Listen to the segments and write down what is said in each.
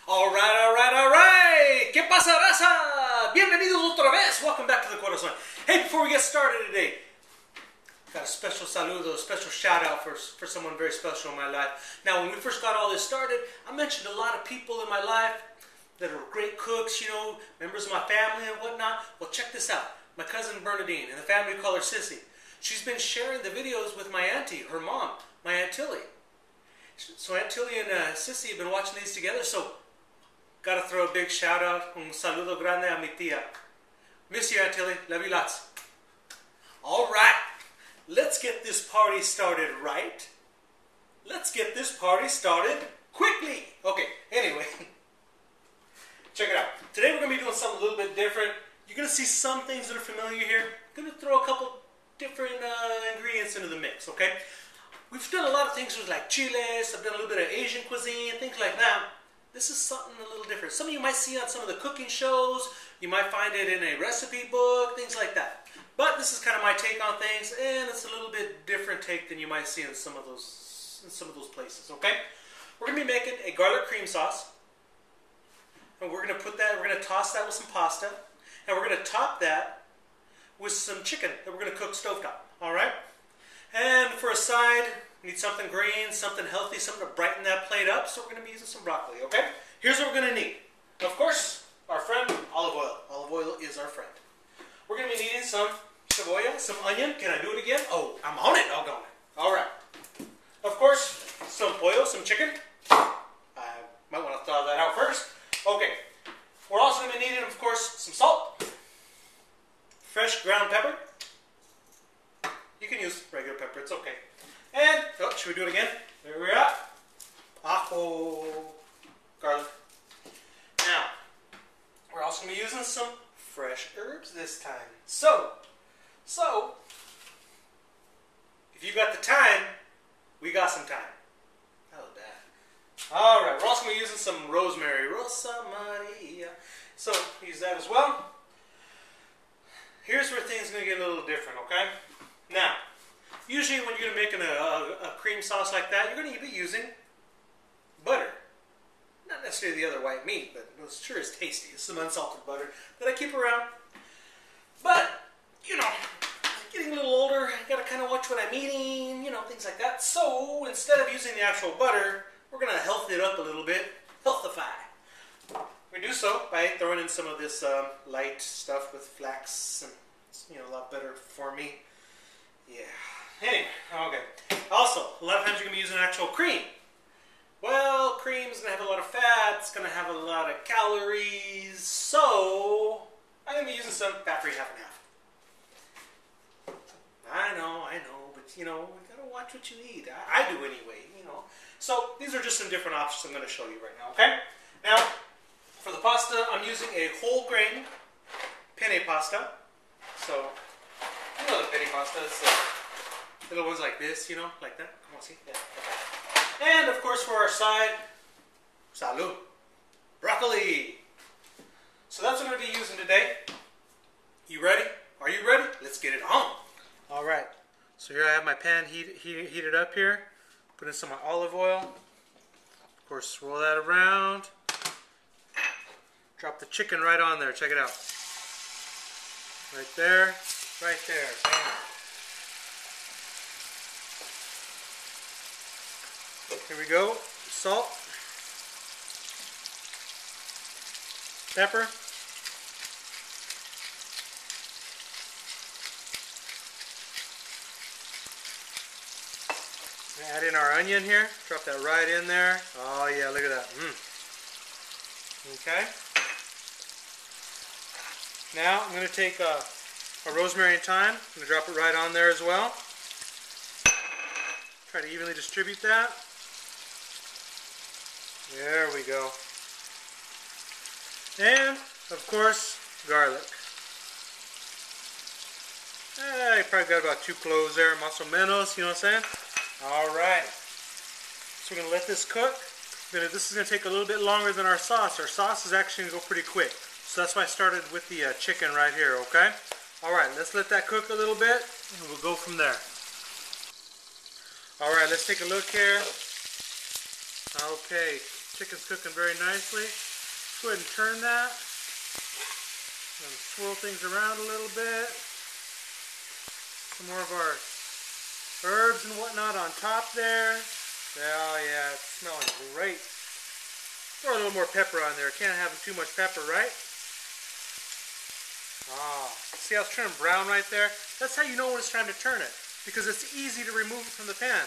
Alright! ¿Qué pasa, raza? Bienvenidos otra vez! Welcome back to the Corazon. Hey, before we get started today, got a special saludo, a special shout out for someone very special in my life. Now, when we first got all this started, I mentioned a lot of people in my life that are great cooks, you know, members of my family and whatnot. Well, check this out. My cousin Bernadine, and the family call her Sissy. She's been sharing the videos with my auntie, her mom, my Aunt Tilly. So Aunt Tilly and Sissy have been watching these together, so gotta throw a big shout out, un saludo grande a mi tía. Miss you, Aunt Tilly, love you lots. Alright, let's get this party started right. Let's get this party started quickly. Okay, anyway, check it out. Today we're gonna be doing something a little bit different. You're gonna see some things that are familiar here. I'm gonna throw a couple different ingredients into the mix, okay? We've done a lot of things with like chiles, I've done a little bit of Asian cuisine, things like that. This is something a little different. Some of you might see on some of the cooking shows, you might find it in a recipe book, things like that. But this is kind of my take on things, and it's a little bit different take than you might see in some of those places, okay? We're gonna be making a garlic cream sauce, and we're gonna toss that with some pasta, and we're gonna top that with some chicken that we're gonna cook stovetop, all right? And for a side, we need something green, something healthy, something to brighten that plate up, so we're going to be using some broccoli, okay? Here's what we're going to need. Of course, our friend, olive oil. Olive oil is our friend. We're going to be needing some cebolla, some onion. Can I do it again? Oh, I'm on it. Doggone it. All right. Of course, some pollo, some chicken. I might want to thaw that out first. Okay. We're also going to be needing, of course, some salt, fresh ground pepper. You can use regular pepper, it's okay. And, oh, should we do it again? There we are. Ajo, garlic. Now, we're also going to be using some fresh herbs this time. So, if you got the time, we got some time. How about that? Alright, we're also going to be using some rosemary. Rosa Maria. So, use that as well. Here's where things are going to get a little different, okay? Now, usually when you're making a cream sauce like that, you're going to be using butter. Not necessarily the other white meat, but it sure is tasty. It's some unsalted butter that I keep around. But, you know, getting a little older, I got to kind of watch what I'm eating, you know, things like that. So, instead of using the actual butter, we're going to health it up a little bit. Healthify. We do so by throwing in some of this light stuff with flax, and it's, you know, a lot better for me. Yeah. Anyway, okay. Also, a lot of times you're going to be using actual cream. Well, cream is going to have a lot of fat. It's going to have a lot of calories. So, I'm going to be using some fat-free half and half. I know. But, you know, we got to watch what you eat. I do anyway, you know. So, these are just some different options I'm going to show you right now, okay? Now, for the pasta, I'm using a whole grain penne pasta. So, you know the penne pasta, it's little ones like this, you know, like that. Come on, see? Yeah. Okay. And of course for our side, salud, broccoli. So that's what I'm going to be using today. You ready? Are you ready? Let's get it on. Alright, so here I have my pan heated up here. Put in some of my olive oil. Of course, swirl that around. Drop the chicken right on there. Check it out. Right there. Right there. Bam. Here we go. Salt. Pepper. Add in our onion here. Drop that right in there. Oh yeah, look at that. Okay. Now I'm going to take a rosemary and thyme. I'm going to drop it right on there as well. Try to evenly distribute that. There we go. And, of course, garlic. You probably got about 2 cloves there, más o menos, you know what I'm saying? Alright. So we're going to let this cook. This is going to take a little bit longer than our sauce. Our sauce is actually going to go pretty quick. So that's why I started with the chicken right here, okay? Alright, let's let that cook a little bit, and we'll go from there. Alright, let's take a look here. Okay, Chicken's cooking very nicely. Go ahead and turn that. And swirl things around a little bit. Some more of our herbs and whatnot on top there. Oh yeah, it's smelling great. Throw a little more pepper on there. Can't have too much pepper, right? Ah, see how it's turning brown right there? That's how you know when it's time to turn it, because it's easy to remove it from the pan.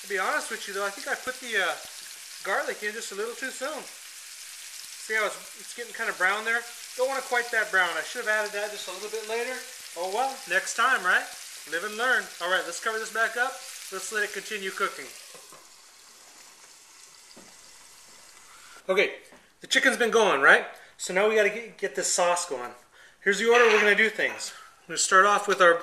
To be honest with you though, I think I put the garlic in just a little too soon. See how it's getting kind of brown there? Don't want it quite that brown. I should have added that just a little bit later. Oh well, next time, right? Live and learn. Alright, let's cover this back up. Let's let it continue cooking. Okay, the chicken's been going, right? So now we got to get this sauce going. Here's the order we're going to do things. We're going to start off with our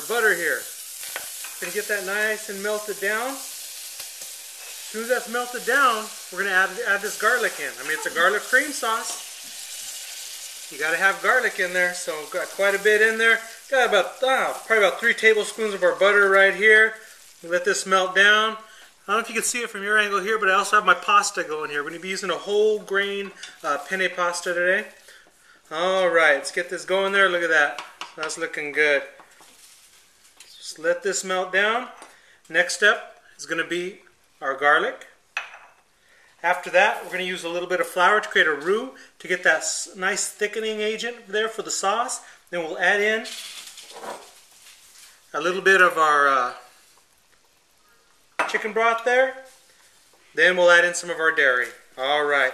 butter here. We're going to get that nice and melted down. As soon as that's melted down, we're going to add this garlic in. I mean, it's a garlic cream sauce. You got to have garlic in there, so we've got quite a bit in there. Got about probably about 3 tablespoons of our butter right here. Let this melt down. I don't know if you can see it from your angle here, but I also have my pasta going here. We're going to be using a whole grain penne pasta today. Alright, let's get this going there. Look at that. That's looking good. Just let this melt down. Next step is going to be our garlic. After that, we're going to use a little bit of flour to create a roux to get that nice thickening agent there for the sauce. Then we'll add in a little bit of our chicken broth there. Then we'll add in some of our dairy. Alright,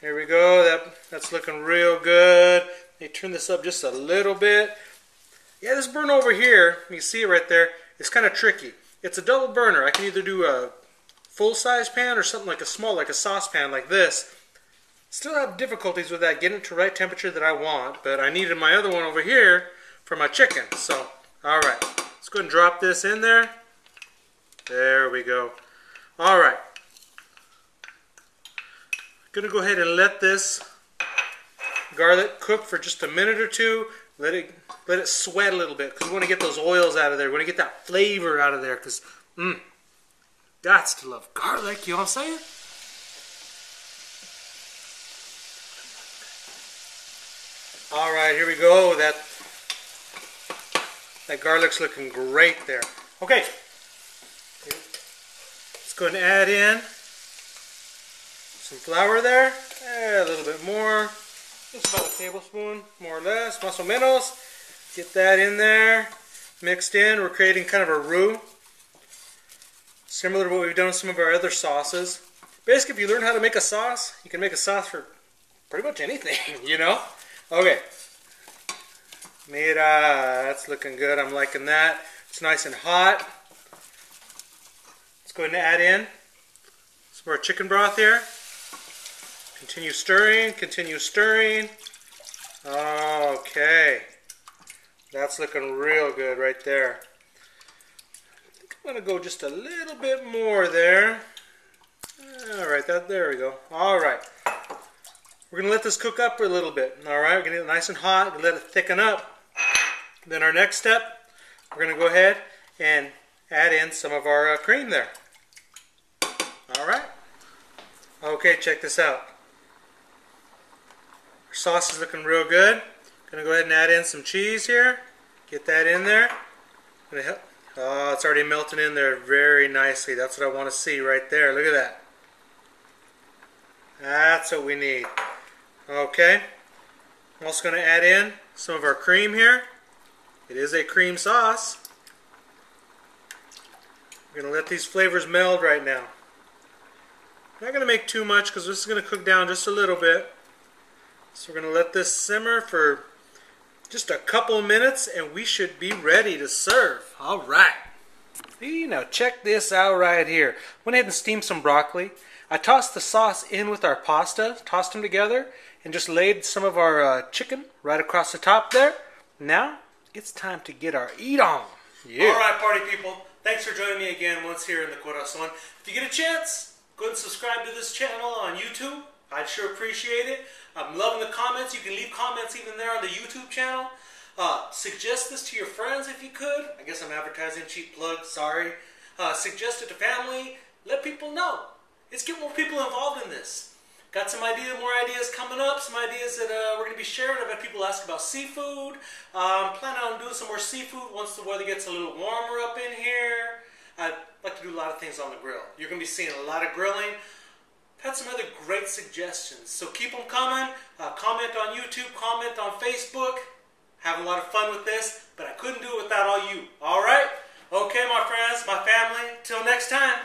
here we go. That's looking real good. Let me turn this up just a little bit. Yeah, this burn over here, you can see it right there, it's kind of tricky. It's a double burner. I can either do a full-size pan or something like a small, like a saucepan like this. Still have difficulties with that, getting it to the right temperature that I want, but I needed my other one over here for my chicken. So, alright, let's go ahead and drop this in there. There we go. Alright. Going to go ahead and let this garlic cook for just a minute or two. Let it sweat a little bit, because we want to get those oils out of there. We want to get that flavor out of there, because gots to love garlic, you know what I'm saying? Alright, here we go. That garlic's looking great there. Okay. Let's go ahead and add in some flour there. A little bit more. Just about a tablespoon, more or less, más o menos. Get that in there. Mixed in. We're creating kind of a roux. Similar to what we've done with some of our other sauces. Basically, if you learn how to make a sauce, you can make a sauce for pretty much anything, you know? Okay. Mira, that's looking good. I'm liking that. It's nice and hot. Let's go ahead and add in some more chicken broth here. Continue stirring, continue stirring. Okay. That's looking real good right there. I'm going to go just a little bit more there. Alright, there we go. Alright. We're going to let this cook up for a little bit. Alright, we're going to get it nice and hot. We're going to let it thicken up. Then our next step, we're going to go ahead and add in some of our cream there. Alright. Okay, check this out. Our sauce is looking real good. Going to go ahead and add in some cheese here. Get that in there. Oh, it's already melting in there very nicely. That's what I want to see right there. Look at that. That's what we need. Okay. I'm also going to add in some of our cream here. It is a cream sauce. We're going to let these flavors meld right now. I'm not going to make too much because this is going to cook down just a little bit. So we're going to let this simmer for just a couple of minutes and we should be ready to serve. Alright. Now check this out right here. Went ahead and steamed some broccoli. I tossed the sauce in with our pasta, tossed them together, and just laid some of our chicken right across the top there. Now, it's time to get our eat on. Yeah. Alright, party people. Thanks for joining me again once here in the Corazon. If you get a chance, go ahead and subscribe to this channel on YouTube. I'd sure appreciate it. I'm loving the comments. You can leave comments even there on the YouTube channel. Suggest this to your friends if you could. I guess I'm advertising, cheap plug, sorry. Suggest it to family. Let people know. is get more people involved in this. Got some more ideas coming up, some ideas that we're going to be sharing. I've had people ask about seafood. Planning on doing some more seafood once the weather gets a little warmer up in here. I'd like to do a lot of things on the grill. You're going to be seeing a lot of grilling. I've had some other great suggestions, so keep them coming. Comment on YouTube, comment on Facebook. Having a lot of fun with this, but I couldn't do it without all you. All right? Okay, my friends, my family. Till next time.